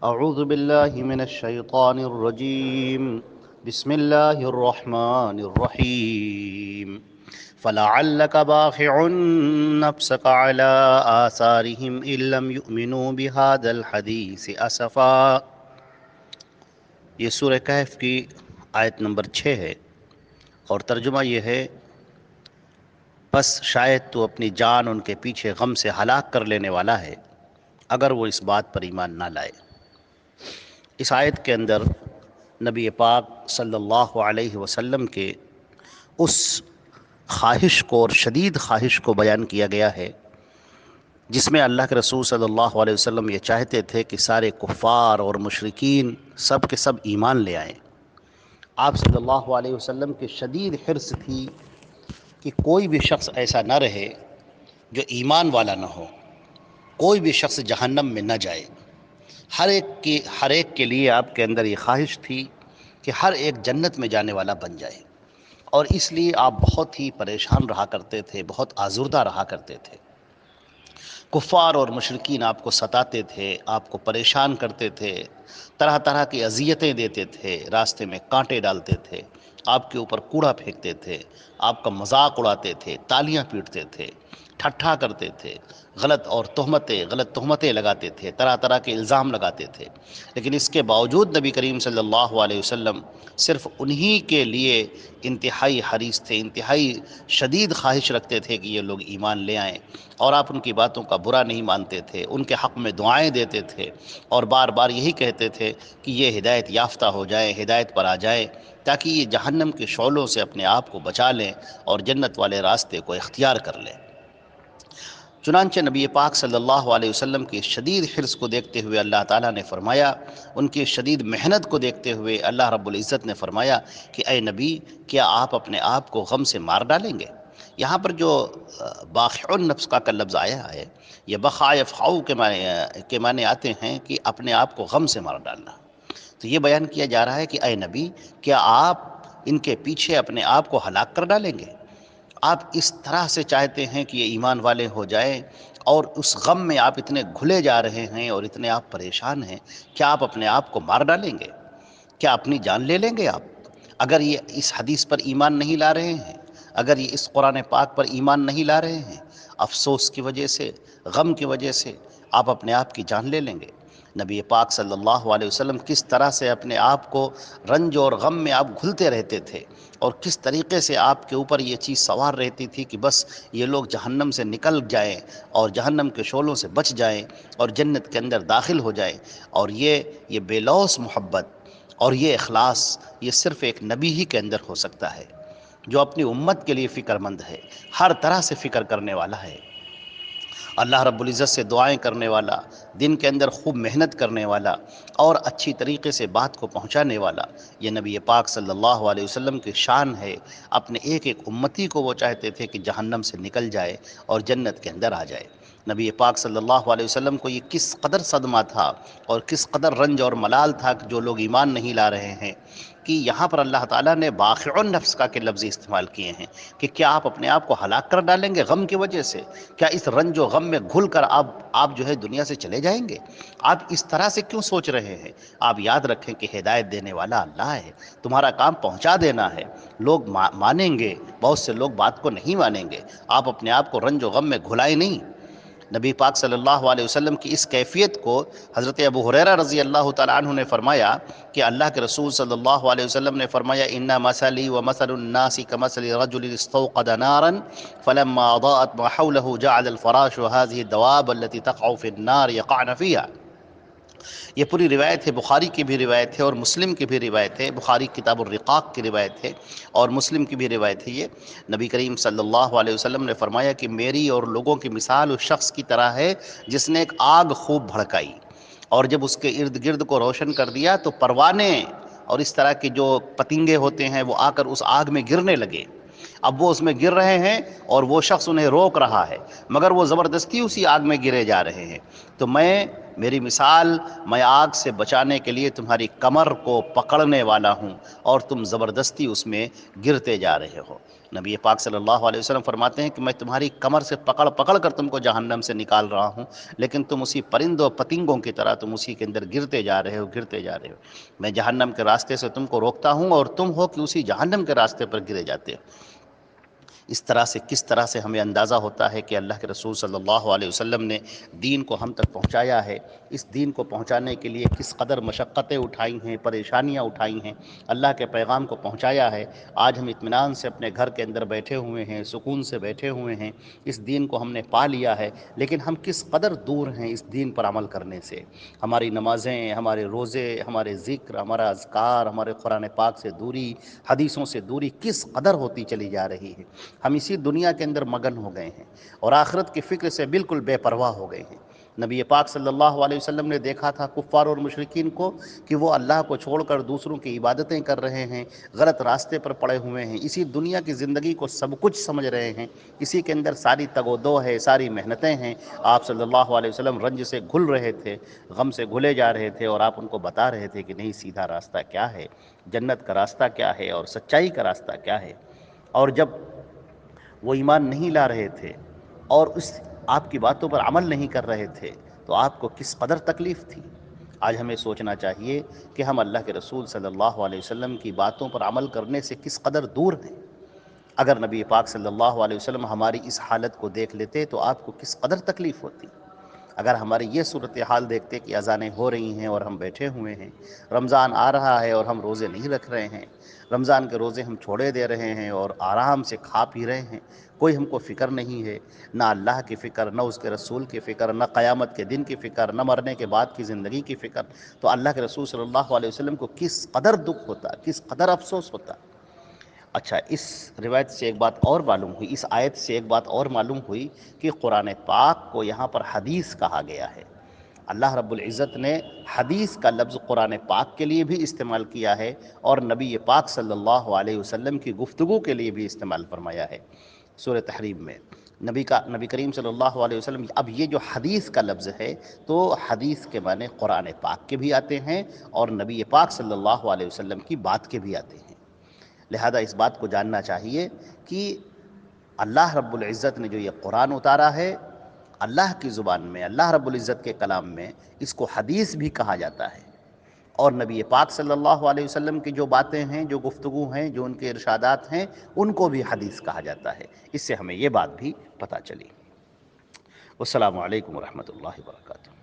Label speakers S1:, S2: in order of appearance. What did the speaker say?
S1: اعوذ باللہ من الشیطان الرجیم بسم اللہ الرحمن الرحیم فلعلک باخع نفسک علی آثارہم ان لم یؤمنوا بہذا الحدیث اسفا۔ یہ سورہ کہف کی آیت نمبر 6 ہے، اور ترجمہ یہ ہے: بس شاید تو اپنی جان ان کے پیچھے غم سے ہلاک کر لینے والا ہے اگر وہ اس بات پر ایمان نہ لائے۔ اس آیت کے اندر نبی پاک صلی اللہ علیہ وسلم کے اس خواہش کو اور شدید خواہش کو بیان کیا گیا ہے جس میں اللہ کے رسول صلی اللہ علیہ وسلم یہ چاہتے تھے کہ سارے کفار اور مشرکین سب کے سب ایمان لے آئیں۔ آپ صلی اللہ علیہ وسلم کی شدید حرص تھی کہ کوئی بھی شخص ایسا نہ رہے جو ایمان والا نہ ہو، کوئی بھی شخص جہنم میں نہ جائے۔ ہر ایک کے لیے آپ کے اندر یہ خواہش تھی کہ ہر ایک جنت میں جانے والا بن جائے، اور اس لیے آپ بہت ہی پریشان رہا کرتے تھے، بہت آزردہ رہا کرتے تھے۔ کفار اور مشرکین آپ کو ستاتے تھے، آپ کو پریشان کرتے تھے، طرح طرح کی اذیتیں دیتے تھے، راستے میں کانٹے ڈالتے تھے، آپ کے اوپر کوڑا پھینکتے تھے، آپ کا مذاق اڑاتے تھے، تالیاں پیٹتے تھے، ٹھٹھا کرتے تھے، غلط تہمتیں لگاتے تھے، طرح طرح کے الزام لگاتے تھے۔ لیکن اس کے باوجود نبی کریم صلی اللہ علیہ وسلم صرف انہی کے لیے انتہائی حریص تھے، انتہائی شدید خواہش رکھتے تھے کہ یہ لوگ ایمان لے آئیں، اور آپ ان کی باتوں کا برا نہیں مانتے تھے، ان کے حق میں دعائیں دیتے تھے، اور بار بار یہی کہتے تھے کہ یہ ہدایت یافتہ ہو جائیں، ہدایت پر آ جائیں، تاکہ یہ جہنم کے شعلوں سے اپنے آپ کو بچا لیں اور جنت والے راستے کو اختیار کر لیں۔ چنانچہ نبی پاک صلی اللہ علیہ وسلم کی شدید حرص کو دیکھتے ہوئے اللہ تعالیٰ نے فرمایا، ان کی شدید محنت کو دیکھتے ہوئے اللہ رب العزت نے فرمایا کہ اے نبی، کیا آپ اپنے آپ کو غم سے مار ڈالیں گے؟ یہاں پر جو باخع النفس کا لفظ آیا ہے، یہ بخا یفخع کے معنی آتے ہیں کہ اپنے آپ کو غم سے مار ڈالنا۔ تو یہ بیان کیا جا رہا ہے کہ اے نبی، کیا آپ ان کے پیچھے اپنے آپ کو ہلاک کر ڈالیں گے؟ آپ اس طرح سے چاہتے ہیں کہ یہ ایمان والے ہو جائیں، اور اس غم میں آپ اتنے گھلے جا رہے ہیں اور اتنے آپ پریشان ہیں، کیا آپ اپنے آپ کو مار ڈالیں گے؟ کیا اپنی جان لے لیں گے آپ اگر یہ اس حدیث پر ایمان نہیں لا رہے ہیں، اگر یہ اس قرآن پاک پر ایمان نہیں لا رہے ہیں؟ افسوس کی وجہ سے، غم کی وجہ سے آپ اپنے آپ کی جان لے لیں گے؟ نبی پاک صلی اللہ علیہ وسلم کس طرح سے اپنے آپ کو رنج اور غم میں آپ گھلتے رہتے تھے، اور کس طریقے سے آپ کے اوپر یہ چیز سوار رہتی تھی کہ بس یہ لوگ جہنم سے نکل جائیں اور جہنم کے شعلوں سے بچ جائیں اور جنت کے اندر داخل ہو جائیں۔ اور یہ بے لوث محبت اور یہ اخلاص، یہ صرف ایک نبی ہی کے اندر ہو سکتا ہے، جو اپنی امت کے لیے فکر مند ہے، ہر طرح سے فکر کرنے والا ہے، اللہ رب العزت سے دعائیں کرنے والا، دن کے اندر خوب محنت کرنے والا، اور اچھی طریقے سے بات کو پہنچانے والا۔ یہ نبی پاک صلی اللہ علیہ وسلم کی شان ہے۔ اپنے ایک ایک امتی کو وہ چاہتے تھے کہ جہنم سے نکل جائے اور جنت کے اندر آ جائے۔ نبی پاک صلی اللہ علیہ وسلم کو یہ کس قدر صدمہ تھا اور کس قدر رنج اور ملال تھا کہ جو لوگ ایمان نہیں لا رہے ہیں، کہ یہاں پر اللہ تعالیٰ نے باخع النفس کا لفظ استعمال کیے ہیں کہ کیا آپ اپنے آپ کو ہلاک کر ڈالیں گے غم کی وجہ سے؟ کیا اس رنج و غم میں گھل کر آپ جو ہے دنیا سے چلے جائیں گے؟ آپ اس طرح سے کیوں سوچ رہے ہیں؟ آپ یاد رکھیں کہ ہدایت دینے والا اللہ ہے، تمہارا کام پہنچا دینا ہے۔ لوگ مانیں گے، بہت سے لوگ بات کو نہیں مانیں گے، آپ اپنے آپ کو رنج و غم میں گھلائیں نہیں۔ نبی پاک صلی اللہ علیہ وسلم کی اس کیفیت کو حضرت ابو ہریرہ رضی اللہ تعالیٰ عنہ نے فرمایا کہ اللہ کے رسول صلی اللہ علیہ وسلم نے فرمایا: ان مثلی ومثل الناس كمثل رجل استوقد نارا فلما اضاءت ما حوله جعل الفراش هذه الدواب التي تقع في النار يقعن فيها۔ یہ پوری روایت ہے، بخاری کی بھی روایت ہے اور مسلم کی بھی روایت ہے، بخاری کتاب الرقاق کی روایت ہے اور مسلم کی بھی روایت ہے۔ یہ نبی کریم صلی اللہ علیہ وسلم نے فرمایا کہ میری اور لوگوں کی مثال اس شخص کی طرح ہے جس نے ایک آگ خوب بھڑکائی، اور جب اس کے ارد گرد کو روشن کر دیا تو پروانے اور اس طرح کے جو پتنگے ہوتے ہیں وہ آ کر اس آگ میں گرنے لگے۔ اب وہ اس میں گر رہے ہیں اور وہ شخص انہیں روک رہا ہے، مگر وہ زبردستی اسی آگ میں گرے جا رہے ہیں۔ تو میں میری مثال، میں آگ سے بچانے کے لیے تمہاری کمر کو پکڑنے والا ہوں اور تم زبردستی اس میں گرتے جا رہے ہو۔ نبی پاک صلی اللہ علیہ وسلم فرماتے ہیں کہ میں تمہاری کمر سے پکڑ پکڑ کر تم کو جہنم سے نکال رہا ہوں، لیکن تم اسی پرندوں پتنگوں کی طرح تم اسی کے اندر گرتے جا رہے ہو، گرتے جا رہے ہو۔ میں جہنم کے راستے سے تم کو روکتا ہوں اور تم ہو کہ اسی جہنم کے راستے پر گرے جاتے ہو۔ اس طرح سے کس طرح سے ہمیں اندازہ ہوتا ہے کہ اللہ کے رسول صلی اللہ علیہ وسلم نے دین کو ہم تک پہنچایا ہے، اس دین کو پہنچانے کے لیے کس قدر مشقتیں اٹھائی ہیں، پریشانیاں اٹھائی ہیں، اللہ کے پیغام کو پہنچایا ہے۔ آج ہم اطمینان سے اپنے گھر کے اندر بیٹھے ہوئے ہیں، سکون سے بیٹھے ہوئے ہیں، اس دین کو ہم نے پا لیا ہے، لیکن ہم کس قدر دور ہیں اس دین پر عمل کرنے سے۔ ہماری نمازیں، ہمارے روزے، ہمارے ذکر، ہمارا اذکار، ہمارے قرآن پاک سے دوری، حدیثوں سے دوری کس قدر ہوتی چلی جا رہی ہے۔ ہم اسی دنیا کے اندر مگن ہو گئے ہیں اور آخرت کی فکر سے بالکل بے پرواہ ہو گئے ہیں۔ نبی پاک صلی اللہ علیہ وسلم نے دیکھا تھا کفار اور مشرکین کو کہ وہ اللہ کو چھوڑ کر دوسروں کی عبادتیں کر رہے ہیں، غلط راستے پر پڑے ہوئے ہیں، اسی دنیا کی زندگی کو سب کچھ سمجھ رہے ہیں، اسی کے اندر ساری تگ و دو ہے، ساری محنتیں ہیں۔ آپ صلی اللہ علیہ وسلم رنج سے گھل رہے تھے، غم سے گھلے جا رہے تھے، اور آپ ان کو بتا رہے تھے کہ نہیں، سیدھا راستہ کیا ہے، جنت کا راستہ کیا ہے، اور سچائی کا راستہ کیا ہے۔ اور جب وہ ایمان نہیں لا رہے تھے اور اس آپ کی باتوں پر عمل نہیں کر رہے تھے تو آپ کو کس قدر تکلیف تھی۔ آج ہمیں سوچنا چاہیے کہ ہم اللہ کے رسول صلی اللہ علیہ وسلم کی باتوں پر عمل کرنے سے کس قدر دور ہیں۔ اگر نبی پاک صلی اللہ علیہ وسلم ہماری اس حالت کو دیکھ لیتے تو آپ کو کس قدر تکلیف ہوتی۔ اگر ہماری یہ صورتحال دیکھتے کہ اذانیں ہو رہی ہیں اور ہم بیٹھے ہوئے ہیں، رمضان آ رہا ہے اور ہم روزے نہیں رکھ رہے ہیں، رمضان کے روزے ہم چھوڑے دے رہے ہیں اور آرام سے کھا پی رہے ہیں، کوئی ہم کو فکر نہیں ہے، نہ اللہ کی فکر، نہ اس کے رسول کی فکر، نہ قیامت کے دن کی فکر، نہ مرنے کے بعد کی زندگی کی فکر، تو اللہ کے رسول صلی اللہ علیہ وسلم کو کس قدر دکھ ہوتا، کس قدر افسوس ہوتا۔ اچھا، اس روایت سے ایک بات اور معلوم ہوئی، اس آیت سے ایک بات اور معلوم ہوئی کہ قرآن پاک کو یہاں پر حدیث کہا گیا ہے۔ اللہ رب العزت نے حدیث کا لفظ قرآن پاک کے لیے بھی استعمال کیا ہے اور نبی پاک صلی اللہ علیہ وسلم کی گفتگو کے لیے بھی استعمال فرمایا ہے۔ سورہ تحریم میں نبی کریم صلی اللہ علیہ وسلم، اب یہ جو حدیث کا لفظ ہے تو حدیث کے معنی قرآن پاک کے بھی آتے ہیں اور نبی پاک صلی اللہ علیہ وسلم کی بات کے بھی آتے ہیں۔ لہذا اس بات کو جاننا چاہیے کہ اللہ رب العزت نے جو یہ قرآن اتارا ہے، اللہ کی زبان میں، اللہ رب العزت کے کلام میں اس کو حدیث بھی کہا جاتا ہے، اور نبی پاک صلی اللہ علیہ وسلم کی جو باتیں ہیں، جو گفتگو ہیں، جو ان کے ارشادات ہیں، ان کو بھی حدیث کہا جاتا ہے۔ اس سے ہمیں یہ بات بھی پتہ چلی۔ والسلام علیکم ورحمۃ اللہ وبرکاتہ۔